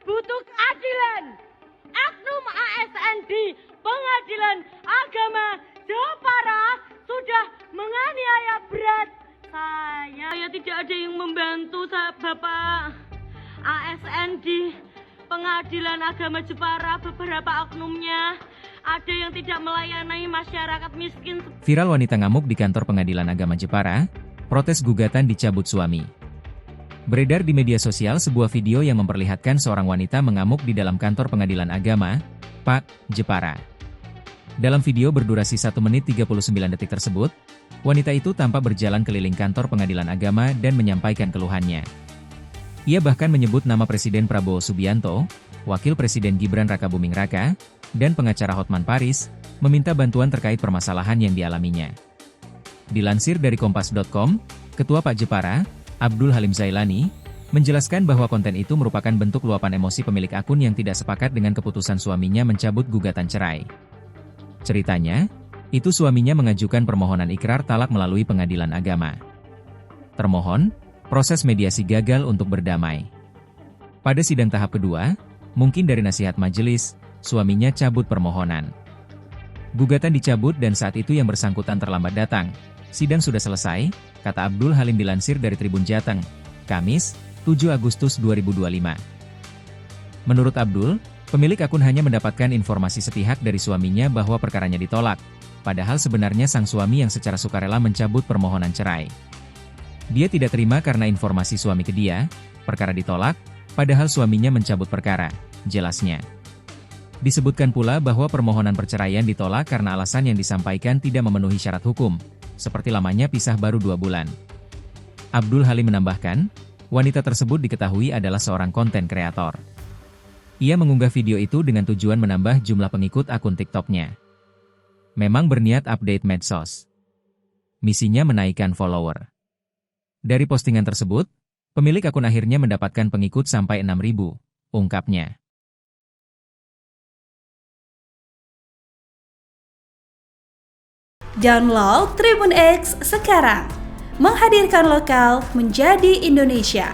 butuh keadilan. Oknum ASN di Pengadilan Agama Jepara sudah menganiaya berat saya tidak ada yang membantu Bapak ASN di Pengadilan Agama Jepara. Beberapa oknumnya ada yang tidak melayani masyarakat miskin. Viral wanita ngamuk di kantor Pengadilan Agama Jepara, protes gugatan dicabut suami. Beredar di media sosial sebuah video yang memperlihatkan seorang wanita mengamuk di dalam kantor Pengadilan Agama, Pak, Jepara. Dalam video berdurasi 1 menit 39 detik tersebut, wanita itu tampak berjalan keliling kantor Pengadilan Agama dan menyampaikan keluhannya. Ia bahkan menyebut nama Presiden Prabowo Subianto, Wakil Presiden Gibran Rakabuming Raka, dan pengacara Hotman Paris, meminta bantuan terkait permasalahan yang dialaminya. Dilansir dari Kompas.com, Ketua Pak Jepara, Abdul Halim Zailani, menjelaskan bahwa konten itu merupakan bentuk luapan emosi pemilik akun yang tidak sepakat dengan keputusan suaminya mencabut gugatan cerai. Ceritanya, itu suaminya mengajukan permohonan ikrar talak melalui Pengadilan Agama. Termohon, proses mediasi gagal untuk berdamai. Pada sidang tahap kedua, mungkin dari nasihat majelis, suaminya cabut permohonan. Gugatan dicabut dan saat itu yang bersangkutan terlambat datang. Sidang sudah selesai, kata Abdul Halim dilansir dari Tribun Jateng, Kamis, 7 Agustus 2025. Menurut Abdul, pemilik akun hanya mendapatkan informasi sepihak dari suaminya bahwa perkaranya ditolak, padahal sebenarnya sang suami yang secara sukarela mencabut permohonan cerai. Dia tidak terima karena informasi suami ke dia, perkara ditolak, padahal suaminya mencabut perkara, jelasnya. Disebutkan pula bahwa permohonan perceraian ditolak karena alasan yang disampaikan tidak memenuhi syarat hukum, seperti lamanya pisah baru 2 bulan. Abdul Halim menambahkan, wanita tersebut diketahui adalah seorang konten kreator. Ia mengunggah video itu dengan tujuan menambah jumlah pengikut akun TikTok-nya. Memang berniat update medsos. Misinya menaikkan follower. Dari postingan tersebut, pemilik akun akhirnya mendapatkan pengikut sampai 6.000, ungkapnya. Download Tribun X sekarang, menghadirkan lokal menjadi Indonesia.